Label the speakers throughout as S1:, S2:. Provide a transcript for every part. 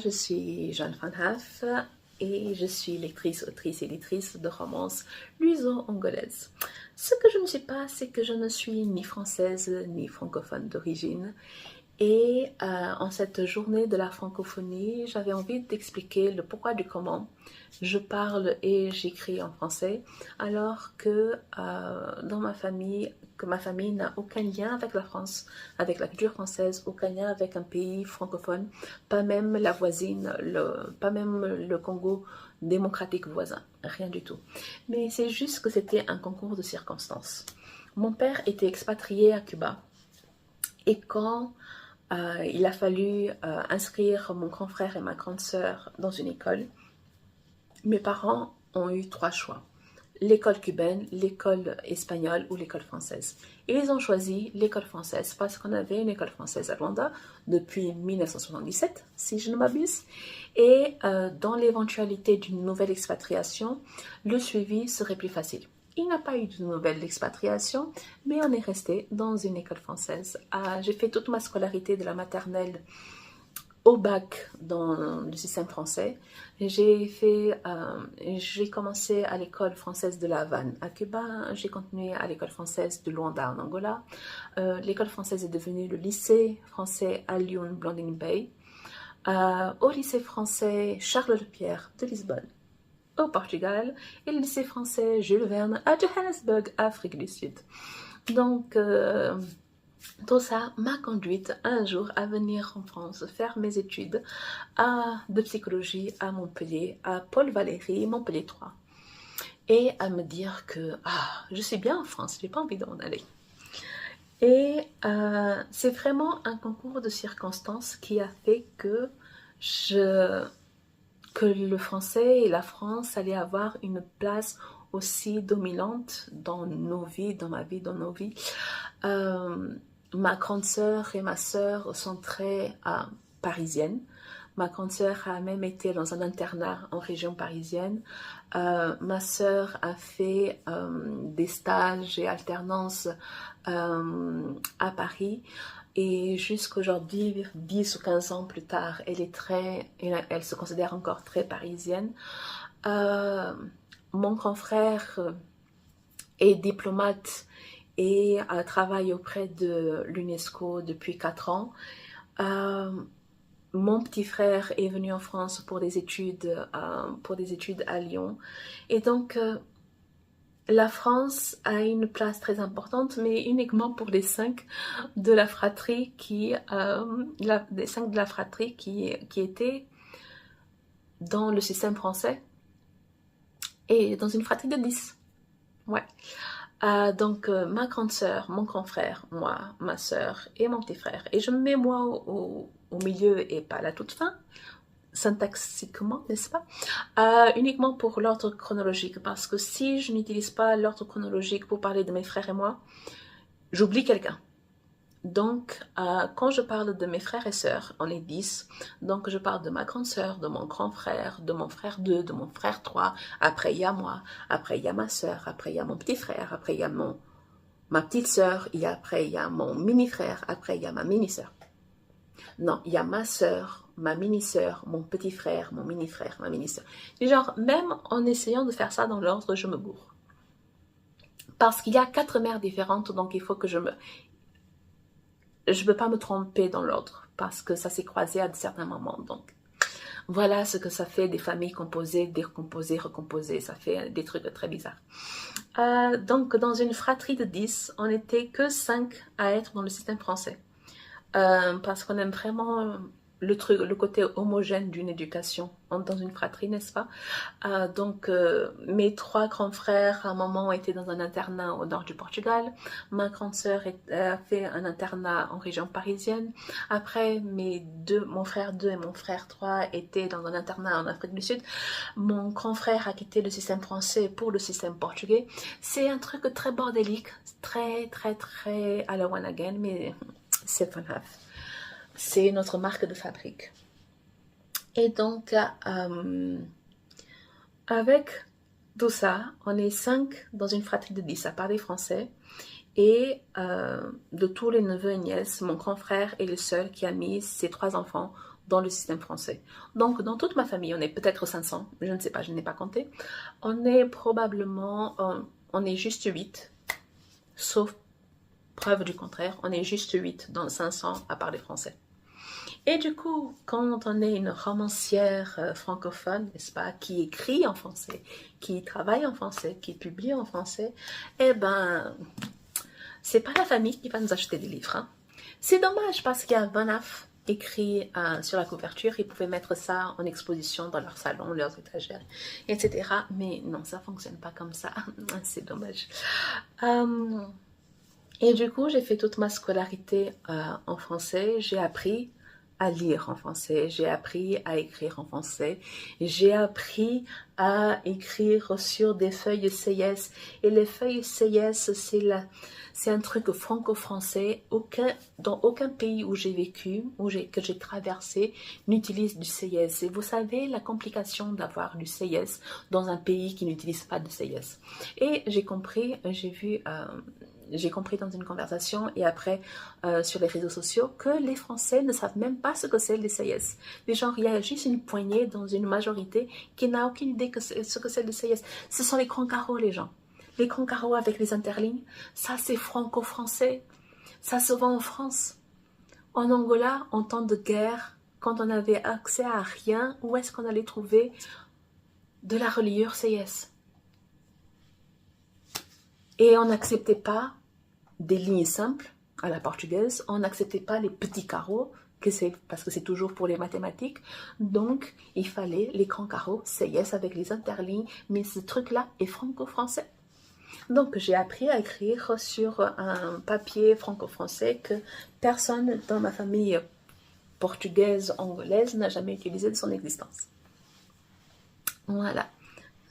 S1: je suis Jeanne Van Haff et je suis lectrice, autrice et éditrice de romances luso-angolaises. Ce que je ne suis pas, c'est que je ne suis ni française ni francophone d'origine. Et en cette journée de la francophonie, j'avais envie d'expliquer le pourquoi du comment je parle et j'écris en français, alors que dans ma famille n'a aucun lien avec la France, avec la culture française, aucun lien avec un pays francophone, pas même la voisine, pas même le Congo démocratique voisin, rien du tout. Mais c'est juste que c'était un concours de circonstances. Mon père était expatrié à Cuba et quand il a fallu inscrire mon grand frère et ma grande sœur dans une école, mes parents ont eu trois choix. L'école cubaine, l'école espagnole ou l'école française. Et ils ont choisi l'école française parce qu'on avait une école française à Luanda depuis 1977, si je ne m'abuse. Et dans l'éventualité d'une nouvelle expatriation, le suivi serait plus facile. Il n'y a pas eu de nouvelle expatriation, mais on est resté dans une école française. J'ai fait toute ma scolarité de la maternelle au bac dans le système français. J'ai commencé à l'école française de La Havane à Cuba, j'ai continué à l'école française de Luanda en Angola. L'école française est devenue le lycée français à Lyon, Blanding Bay. Au lycée français Charles Lepierre de Lisbonne, au Portugal, et le lycée français Jules Verne à Johannesburg, Afrique du Sud. Donc, tout ça m'a conduite un jour à venir en France faire mes études de psychologie à Montpellier, à Paul Valéry, Montpellier 3. Et à me dire que je suis bien en France, j'ai pas envie d'en aller. Et c'est vraiment un concours de circonstances qui a fait que le français et la France allaient avoir une place aussi dominante dans nos vies, dans ma vie, dans nos vies. Ma grande sœur et ma sœur sont très parisiennes. Ma grande sœur a même été dans un internat en région parisienne. Ma sœur a fait des stages et alternances à Paris. Et jusqu'aujourd'hui, 10 ou 15 ans plus tard, elle se considère encore très parisienne. Mon grand frère est diplomate et travaille auprès de l'UNESCO depuis 4 ans. Mon petit frère est venu en France pour des études à Lyon. Et donc, la France a une place très importante, mais uniquement pour les 5 de la fratrie qui étaient dans le système français et dans une fratrie de 10. Ouais. Donc, ma grande sœur, mon grand frère, moi, ma sœur et mon petit frère. Et je me mets moi au milieu et pas à la toute fin, syntaxiquement, n'est-ce pas? Uniquement pour l'ordre chronologique, parce que si je n'utilise pas l'ordre chronologique pour parler de mes frères et moi, j'oublie quelqu'un. Donc, quand je parle de mes frères et sœurs, on est 10. Donc, je parle de ma grande sœur, de mon grand frère, de mon frère 2, de mon frère 3. Après, il y a moi. Après, il y a ma sœur. Après, il y a mon petit frère. Après, il y a ma petite sœur. Et après, il y a mon mini-frère. Après, il y a ma mini-sœur. Non, il y a ma sœur, ma mini-sœur, mon petit frère, mon mini-frère, ma mini-sœur. Et genre, même en essayant de faire ça dans l'ordre, je me gourre. Parce qu'il y a 4 mères différentes, donc il faut que je ne peux pas me tromper dans l'ordre, parce que ça s'est croisé à certains moments. Donc, voilà ce que ça fait des familles composées, décomposées, recomposées. Ça fait des trucs très bizarres. Donc, dans une fratrie de 10, on n'était que 5 à être dans le système français. Parce qu'on aime vraiment le côté homogène d'une éducation dans une fratrie, n'est-ce pas? Donc, mes 3 grands frères, à un moment, étaient dans un internat au nord du Portugal. Ma grande sœur a fait un internat en région parisienne. Après, mon frère 2 et mon frère 3 étaient dans un internat en Afrique du Sud. Mon grand frère a quitté le système français pour le système portugais. C'est un truc très bordélique, très, très, très à la one again, mais c'est pas grave. C'est notre marque de fabrique. Et donc, avec tout ça, on est 5 dans une fratrie de 10 à parler français. Et de tous les neveux et nièces, mon grand frère est le seul qui a mis ses 3 enfants dans le système français. Donc, dans toute ma famille, on est peut-être 500, je ne sais pas, je n'ai pas compté. On est probablement, on est juste 8, sauf preuve du contraire, on est juste 8 dans 500 à part les Français. Et du coup, quand on est une romancière francophone, n'est-ce pas, qui écrit en français, qui travaille en français, qui publie en français, eh ben, c'est pas la famille qui va nous acheter des livres. Hein. C'est dommage parce qu'il y a Banaf écrit sur la couverture, ils pouvaient mettre ça en exposition dans leur salon, leurs étagères, etc. Mais non, ça fonctionne pas comme ça. C'est dommage. Et du coup, j'ai fait toute ma scolarité en français. J'ai appris à lire en français, j'ai appris à écrire en français, j'ai appris à écrire sur des feuilles CIS. Et les feuilles CIS, c'est un truc franco-français. Dans aucun pays où j'ai vécu, que j'ai traversé, n'utilise du CIS. Et vous savez la complication d'avoir du CIS dans un pays qui n'utilise pas de CIS. Et j'ai compris, j'ai compris dans une conversation et après sur les réseaux sociaux que les Français ne savent même pas ce que c'est le CIS. Les gens, il y a juste une poignée dans une majorité qui n'a aucune idée ce que c'est le CIS. Ce sont les grands carreaux, les gens. Les grands carreaux avec les interlignes, ça c'est franco-français. Ça se vend en France. En Angola, en temps de guerre, quand on avait accès à rien, où est-ce qu'on allait trouver de la reliure CIS? Et on n'acceptait pas des lignes simples à la portugaise, on n'acceptait pas les petits carreaux, parce que c'est toujours pour les mathématiques, donc il fallait les grands carreaux, CIS avec les interlignes, mais ce truc-là est franco-français. Donc j'ai appris à écrire sur un papier franco-français que personne dans ma famille portugaise, angolaise n'a jamais utilisé de son existence. Voilà.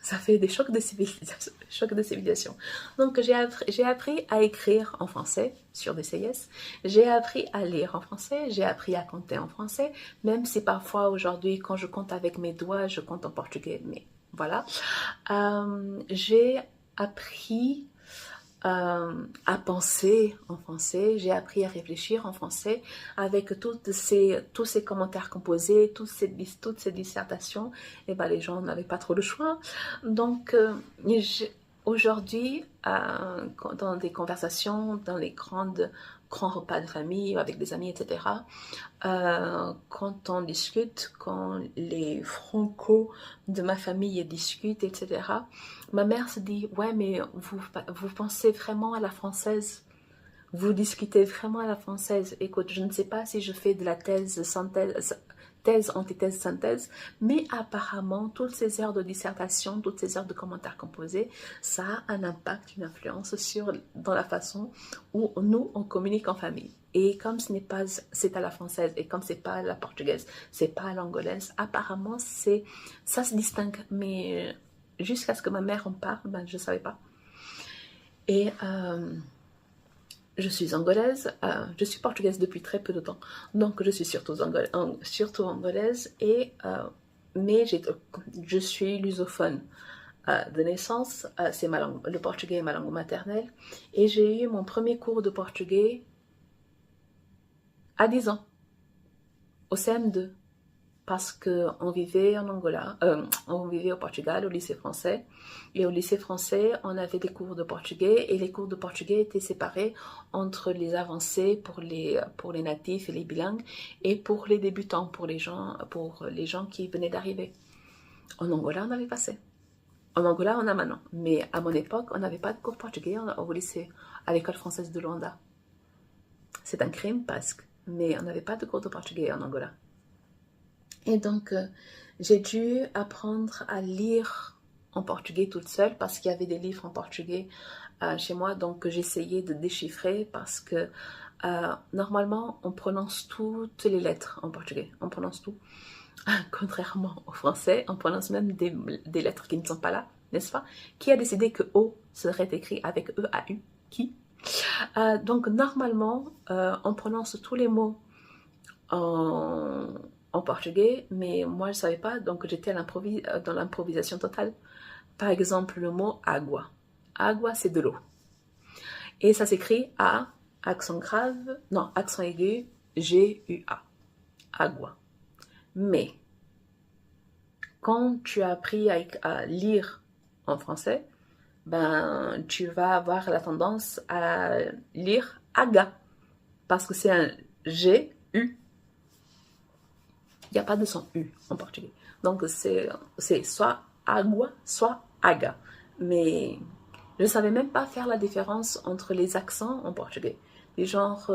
S1: Ça fait des chocs de civilisation. Donc, j'ai appris à écrire en français sur des CIS. J'ai appris à lire en français. J'ai appris à compter en français. Même si parfois, aujourd'hui, quand je compte avec mes doigts, je compte en portugais. Mais voilà. J'ai appris à penser en français, j'ai appris à réfléchir en français avec tous ces commentaires composés, toutes ces dissertations. Et ben les gens n'avaient pas trop le choix. Donc aujourd'hui, dans des conversations, dans les grands repas de famille avec des amis, etc., quand on discute, quand les Franco de ma famille discutent, etc., ma mère se dit « Ouais, mais vous pensez vraiment à la française, vous discutez vraiment à la française. Écoute, je ne sais pas si je fais de la thèse, antithèse, synthèse, mais apparemment, toutes ces heures de dissertation, toutes ces heures de commentaires composés, ça a un impact, une influence dans la façon où nous, on communique en famille. Et comme c'est à la française, et comme c'est pas à la portugaise, c'est pas à l'angolaise, apparemment, ça se distingue. Mais jusqu'à ce que ma mère en parle, ben, je savais pas. Et je suis angolaise, je suis portugaise depuis très peu de temps, donc je suis surtout angolaise, mais je suis lusophone de naissance, c'est ma langue, le portugais est ma langue maternelle, et j'ai eu mon premier cours de portugais à 10 ans, au CM2, parce qu'on vivait en Angola, on vivait au Portugal, au lycée français. Et au lycée français, on avait des cours de portugais, et les cours de portugais étaient séparés entre les avancés pour les natifs et les bilingues, et pour les débutants, pour les gens qui venaient d'arriver. En Angola, on avait passé. En Angola, on a maintenant. Mais à mon époque, on n'avait pas de cours portugais au lycée, à l'école française de Luanda. C'est un crime, mais on n'avait pas de cours de portugais en Angola. Et donc, j'ai dû apprendre à lire en portugais toute seule parce qu'il y avait des livres en portugais chez moi. Donc, j'essayais de déchiffrer parce que normalement, on prononce toutes les lettres en portugais. On prononce tout. Contrairement au français, on prononce même des lettres qui ne sont pas là, n'est-ce pas? Qui a décidé que O serait écrit avec E-A-U? Qui? Donc, normalement, on prononce tous les mots en portugais, mais moi je ne savais pas, donc j'étais dans l'improvisation totale. Par exemple, le mot agua. Agua, c'est de l'eau. Et ça s'écrit A, accent grave, non, accent aigu, G-U-A. Agua. Mais quand tu as appris à lire en français, ben, tu vas avoir la tendance à lire aga, parce que c'est un G-U. Il n'y a pas de son U en portugais. Donc, c'est soit agua, soit aga. Mais je ne savais même pas faire la différence entre les accents en portugais. Les genres,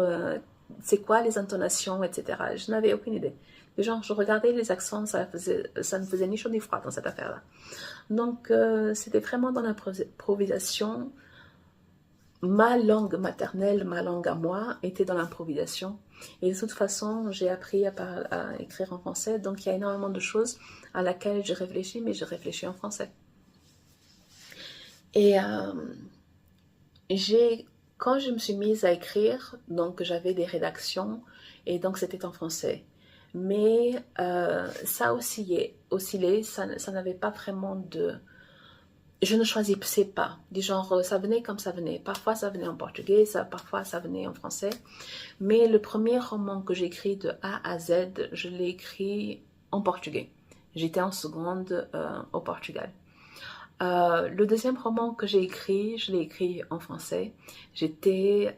S1: c'est quoi les intonations, etc. Je n'avais aucune idée. Les gens, je regardais les accents, ça ne faisait ni chaud ni froid dans cette affaire-là. Donc, c'était vraiment dans l'improvisation. Ma langue maternelle, ma langue à moi, était dans l'improvisation. Et de toute façon, j'ai appris à écrire en français. Donc, il y a énormément de choses à laquelle je réfléchis, mais je réfléchis en français. Et quand je me suis mise à écrire, donc j'avais des rédactions, et donc c'était en français. Mais ça oscillait, ça n'avait pas vraiment de... Je ne choisissais pas. Du genre, ça venait comme ça venait. Parfois, ça venait en portugais, parfois, ça venait en français. Mais le premier roman que j'ai écrit de A à Z, je l'ai écrit en portugais. J'étais en seconde au Portugal. Le deuxième roman que j'ai écrit, je l'ai écrit en français. J'étais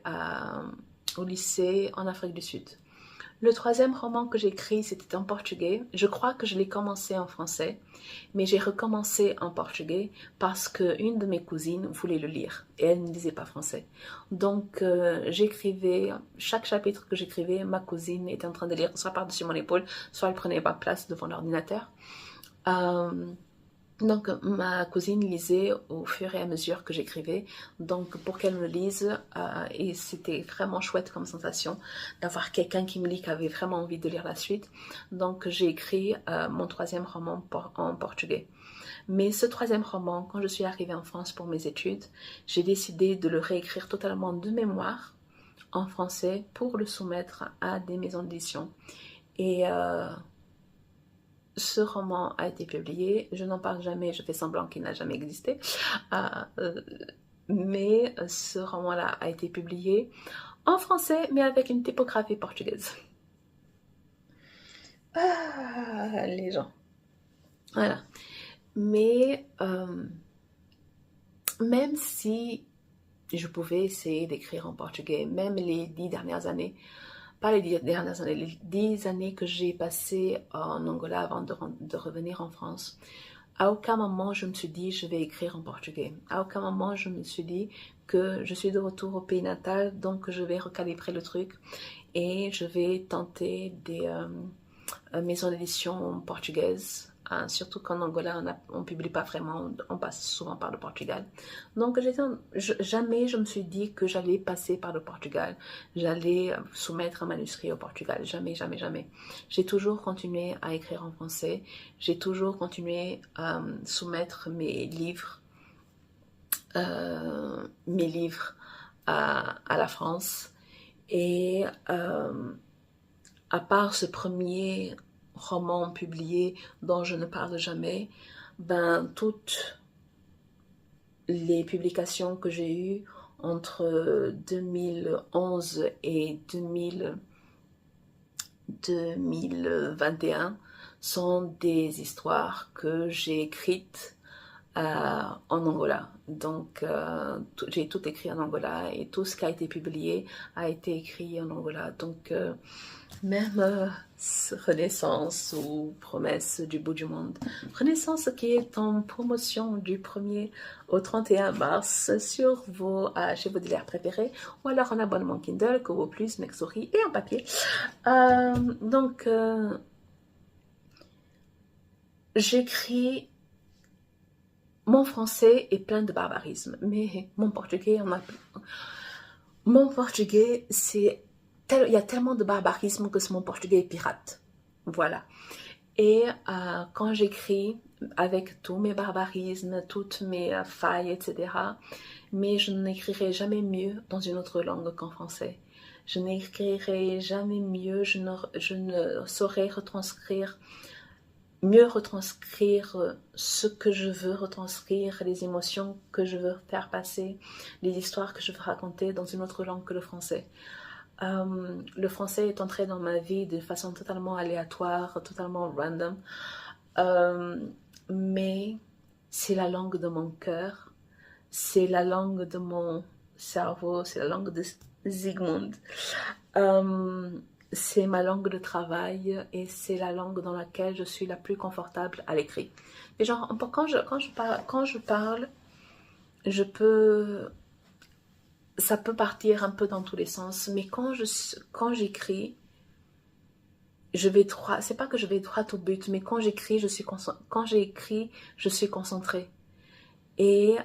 S1: au lycée en Afrique du Sud. Le troisième roman que j'ai écrit, c'était en portugais. Je crois que je l'ai commencé en français, mais j'ai recommencé en portugais parce qu'une de mes cousines voulait le lire et elle ne lisait pas français. Donc j'écrivais, chaque chapitre que j'écrivais, ma cousine était en train de lire soit par-dessus mon épaule, soit elle prenait ma place devant l'ordinateur. Donc ma cousine lisait au fur et à mesure que j'écrivais, donc pour qu'elle me lise, et c'était vraiment chouette comme sensation d'avoir quelqu'un qui me lit, qui avait vraiment envie de lire la suite. Donc j'ai écrit mon troisième roman en portugais. Mais ce troisième roman, quand je suis arrivée en France pour mes études, j'ai décidé de le réécrire totalement de mémoire en français pour le soumettre à des maisons d'édition. Et ce roman a été publié, je n'en parle jamais, je fais semblant qu'il n'a jamais existé, mais ce roman-là a été publié en français, mais avec une typographie portugaise. Les gens. Voilà. Mais même si je pouvais essayer d'écrire en portugais, même les 10 dernières années, pas les 10 dernières années, les 10 années que j'ai passées en Angola avant de revenir en France, à aucun moment je me suis dit je vais écrire en portugais. À aucun moment je me suis dit que je suis de retour au pays natal, donc je vais recalibrer le truc et je vais tenter des maisons d'édition portugaises. Surtout qu'en Angola, on ne publie pas vraiment, on passe souvent par le Portugal. Donc, jamais je me suis dit que j'allais passer par le Portugal, j'allais soumettre un manuscrit au Portugal. Jamais, jamais, jamais. J'ai toujours continué à écrire en français, j'ai toujours continué à soumettre mes livres à la France. Et à part ce premier roman publié dont je ne parle jamais, ben toutes les publications que j'ai eues entre 2011 et 2021 sont des histoires que j'ai écrites en Angola. Donc, j'ai tout écrit en Angola et tout ce qui a été publié a été écrit en Angola. Donc, même Renaissance ou Promesse du bout du monde. Renaissance qui est en promotion du 1er au 31 mars sur chez vos dealers préférés ou alors en abonnement Kindle, Kobo Plus, Nextory et en papier. Donc, j'écris. Mon français est plein de barbarisme, mais mon portugais, il y a tellement de barbarisme que mon portugais est pirate. Voilà. Et quand j'écris avec tous mes barbarismes, toutes mes failles, etc., mais je n'écrirai jamais mieux dans une autre langue qu'en français. Je n'écrirai jamais mieux, je ne saurais mieux retranscrire ce que je veux retranscrire, les émotions que je veux faire passer, les histoires que je veux raconter dans une autre langue que le français. Le français est entré dans ma vie de façon totalement aléatoire, totalement random. Euh, mais c'est la langue de mon cœur, c'est la langue de mon cerveau, c'est la langue de Zygmunt. Euh, c'est ma langue de travail et c'est la langue dans laquelle je suis la plus confortable à l'écrit. Et genre, quand je parle, je peux, ça peut partir un peu dans tous les sens, mais quand j'écris, je vais droit, c'est pas que je vais droit au but, mais quand j'écris, je suis concentrée. Et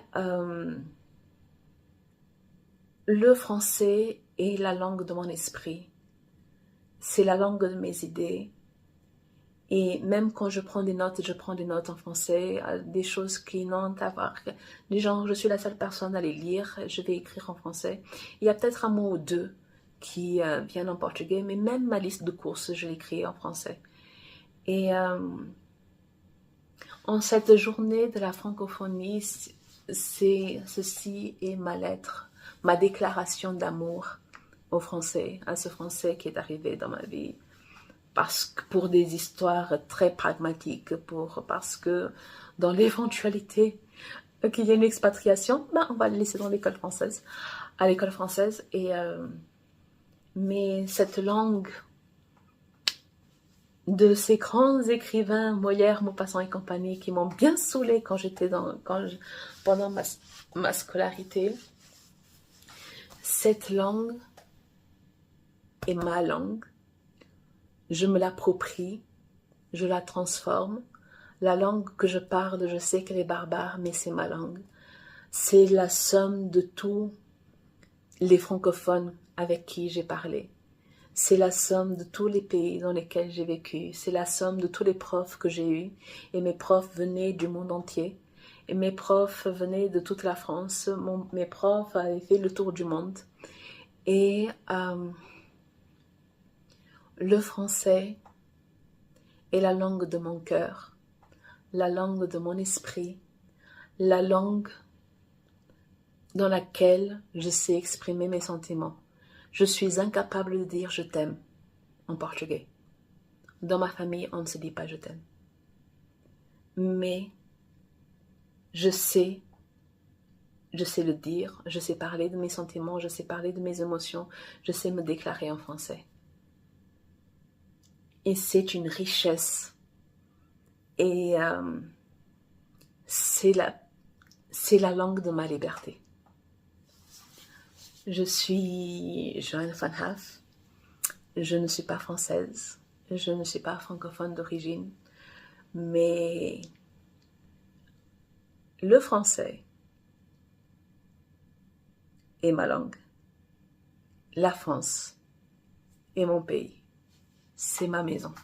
S1: le français est la langue de mon esprit. C'est la langue de mes idées. Et même quand je prends des notes en français, des choses qui n'ont à voir. Du genre, je suis la seule personne à les lire, je vais écrire en français. Il y a peut-être un mot ou deux qui viennent en portugais, mais même ma liste de courses, je l'écris en français. Et en cette journée de la francophonie, ceci est ma lettre, ma déclaration d'amour au français, à ce français qui est arrivé dans ma vie. Parce que pour des histoires très pragmatiques, parce que dans l'éventualité qu'il y ait une expatriation, ben on va le laisser dans l'école française, à l'école française. Mais cette langue de ces grands écrivains, Molière, Maupassant et compagnie, qui m'ont bien saoulée pendant ma scolarité, cette langue est ma langue. Je me l'approprie, je la transforme. La langue que je parle, je sais qu'elle est barbare, mais c'est ma langue. C'est la somme de tous les francophones avec qui j'ai parlé. C'est la somme de tous les pays dans lesquels j'ai vécu. C'est la somme de tous les profs que j'ai eus. Et mes profs venaient du monde entier. Et mes profs venaient de toute la France. Mes profs avaient fait le tour du monde. Et le français est la langue de mon cœur, la langue de mon esprit, la langue dans laquelle je sais exprimer mes sentiments. Je suis incapable de dire je t'aime en portugais. Dans ma famille, on ne se dit pas je t'aime. Mais je sais le dire, je sais parler de mes sentiments, je sais parler de mes émotions, je sais me déclarer en français. Et c'est une richesse. Et c'est la langue de ma liberté. Je suis Joanne Van Haff. Je ne suis pas française. Je ne suis pas francophone d'origine. Mais le français est ma langue. La France est mon pays. C'est ma maison.